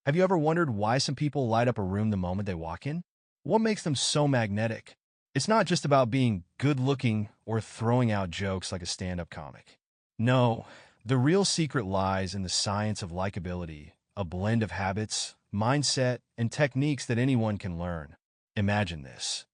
Have you ever wondered why some people light up a room the moment they walk in? What makes them so magnetic? It's not just about being good-looking or throwing out jokes like a stand-up comic. No, the real secret lies in the science of likability, a blend of habits, mindset, and techniques that anyone can learn. Imagine this.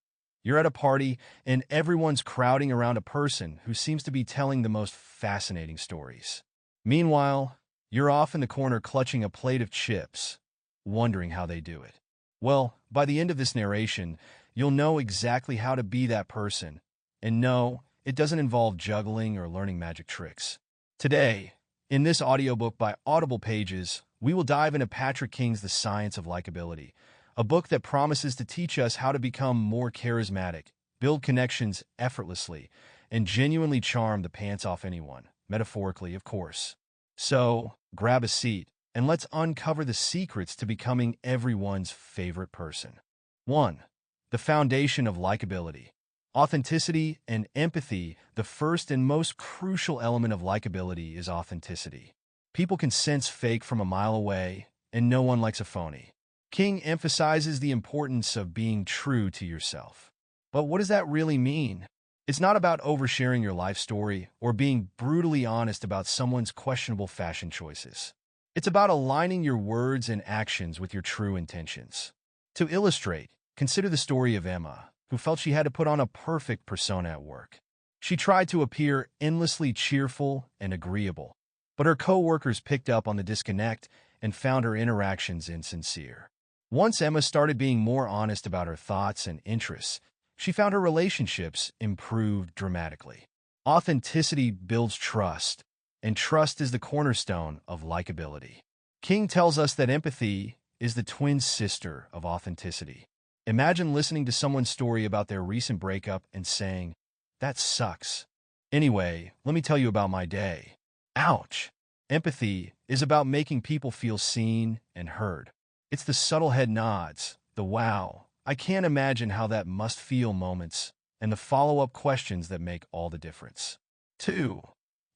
You're at a party, and everyone's crowding around a person who seems to be telling the most fascinating stories. Meanwhile, you're off in the corner clutching a plate of chips, wondering how they do it. Well, by the end of this narration, you'll know exactly how to be that person. And no, it doesn't involve juggling or learning magic tricks. Today, in this audiobook by AudiblePages, we will dive into Patrick King's The Science of Likability, a book that promises to teach us how to become more charismatic, build connections effortlessly, and genuinely charm the pants off anyone, metaphorically, of course. So, grab a seat, and let's uncover the secrets to becoming everyone's favorite person. 1. The foundation of likability. Authenticity and empathy. The first and most crucial element of likability is authenticity. People can sense fake from a mile away, and no one likes a phony. King emphasizes the importance of being true to yourself. But what does that really mean? It's not about oversharing your life story or being brutally honest about someone's questionable fashion choices. It's about aligning your words and actions with your true intentions. To illustrate, consider the story of Emma, who felt she had to put on a perfect persona at work. She tried to appear endlessly cheerful and agreeable, but her coworkers picked up on the disconnect and found her interactions insincere. Once Emma started being more honest about her thoughts and interests, she found her relationships improved dramatically. Authenticity builds trust, and trust is the cornerstone of likability. King tells us that empathy is the twin sister of authenticity. Imagine listening to someone's story about their recent breakup and saying, "That sucks. Anyway, let me tell you about my day." Ouch! Empathy is about making people feel seen and heard. It's the subtle head nods, the "wow, I can't imagine how that must feel" moments, and the follow-up questions that make all the difference. 2.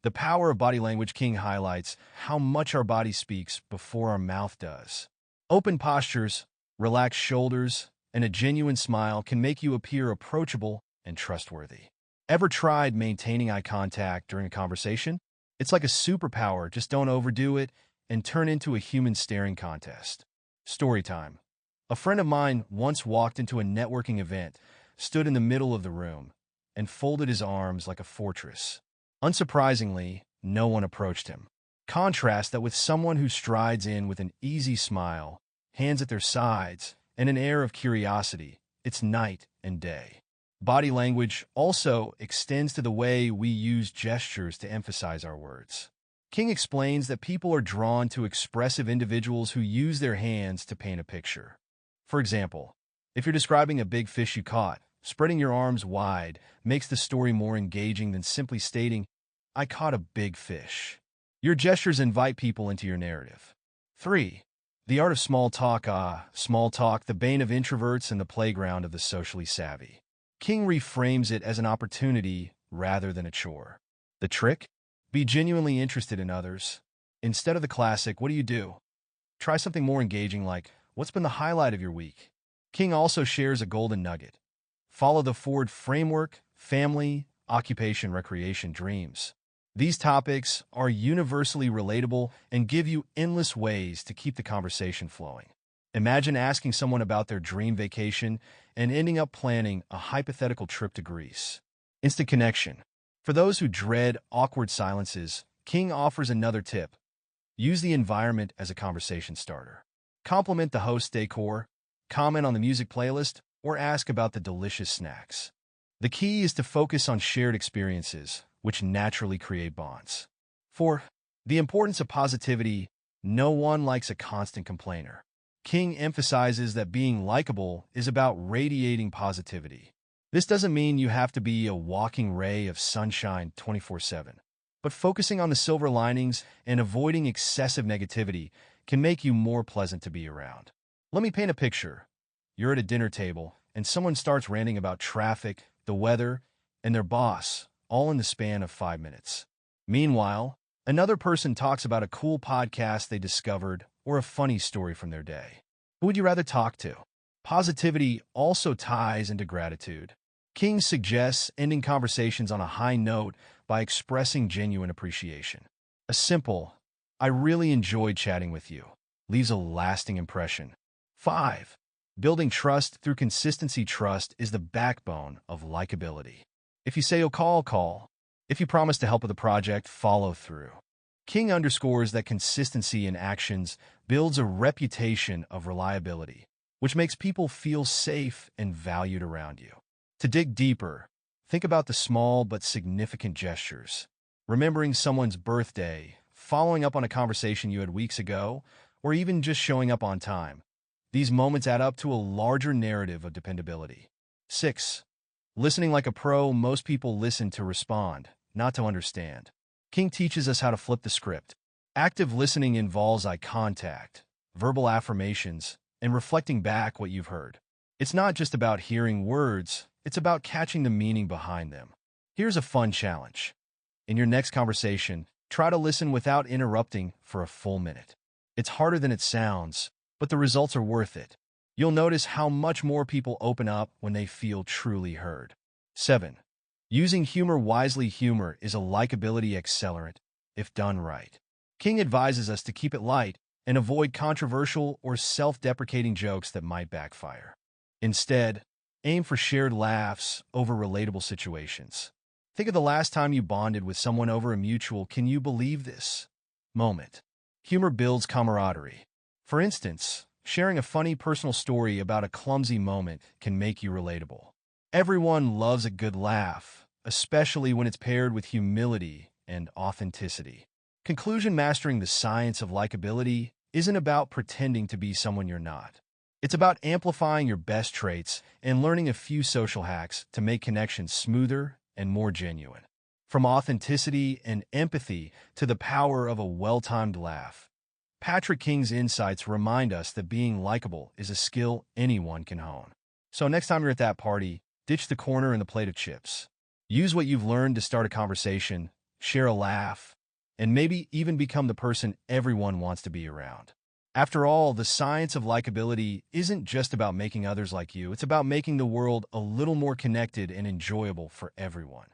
The power of body language. King highlights how much our body speaks before our mouth does. Open postures, relaxed shoulders, and a genuine smile can make you appear approachable and trustworthy. Ever tried maintaining eye contact during a conversation? It's like a superpower. Just don't overdo it and turn into a human staring contest. Story time. A friend of mine once walked into a networking event, stood in the middle of the room, and folded his arms like a fortress. Unsurprisingly, no one approached him. Contrast that with someone who strides in with an easy smile, hands at their sides, and an air of curiosity. It's night and day. Body language also extends to the way we use gestures to emphasize our words. King explains that people are drawn to expressive individuals who use their hands to paint a picture. For example, if you're describing a big fish you caught, spreading your arms wide makes the story more engaging than simply stating, "I caught a big fish." Your gestures invite people into your narrative. 3. The art of small talk. Small talk, the bane of introverts and the playground of the socially savvy. King reframes it as an opportunity rather than a chore. The trick? Be genuinely interested in others. Instead of the classic, "What do you do?" Try something more engaging like, "What's been the highlight of your week?" King also shares a golden nugget. Follow the Ford framework: family, occupation, recreation, dreams. These topics are universally relatable and give you endless ways to keep the conversation flowing. Imagine asking someone about their dream vacation and ending up planning a hypothetical trip to Greece. Instant connection. For those who dread awkward silences, King offers another tip. Use the environment as a conversation starter. Compliment the host's decor, comment on the music playlist, or ask about the delicious snacks. The key is to focus on shared experiences, which naturally create bonds. 4. The importance of positivity. No one likes a constant complainer. King emphasizes that being likable is about radiating positivity. This doesn't mean you have to be a walking ray of sunshine 24/7, but focusing on the silver linings and avoiding excessive negativity can make you more pleasant to be around. Let me paint a picture. You're at a dinner table, and someone starts ranting about traffic, the weather, and their boss, all in the span of 5 minutes. Meanwhile, another person talks about a cool podcast they discovered or a funny story from their day? Who would you rather talk to? Positivity also ties into gratitude. King suggests ending conversations on a high note by expressing genuine appreciation. A simple, "I really enjoyed chatting with you," leaves a lasting impression. 5. Building trust through consistency. Trust is the backbone of likability. If you say you'll call. If you promise to help with a project, follow through. King underscores that consistency in actions builds a reputation of reliability, which makes people feel safe and valued around you. To dig deeper, think about the small but significant gestures. Remembering someone's birthday, following up on a conversation you had weeks ago, or even just showing up on time. These moments add up to a larger narrative of dependability. 6. Listening like a pro. Most people listen to respond, not to understand. King teaches us how to flip the script. Active listening involves eye contact, verbal affirmations, and reflecting back what you've heard. It's not just about hearing words, it's about catching the meaning behind them. Here's a fun challenge. In your next conversation, try to listen without interrupting for a full minute. It's harder than it sounds, but the results are worth it. You'll notice how much more people open up when they feel truly heard. 7. Using humor wisely. Humor is a likability accelerant, if done right. King advises us to keep it light and avoid controversial or self-deprecating jokes that might backfire. Instead, aim for shared laughs over relatable situations. Think of the last time you bonded with someone over a mutual "can you believe this" moment. Humor builds camaraderie. For instance, sharing a funny personal story about a clumsy moment can make you relatable. Everyone loves a good laugh, especially when it's paired with humility and authenticity. Conclusion: mastering the science of likability isn't about pretending to be someone you're not. It's about amplifying your best traits and learning a few social hacks to make connections smoother and more genuine. From authenticity and empathy to the power of a well-timed laugh, Patrick King's insights remind us that being likable is a skill anyone can hone. So next time you're at that party, ditch the corner and the plate of chips. Use what you've learned to start a conversation, share a laugh, and maybe even become the person everyone wants to be around. After all, the science of likability isn't just about making others like you, it's about making the world a little more connected and enjoyable for everyone.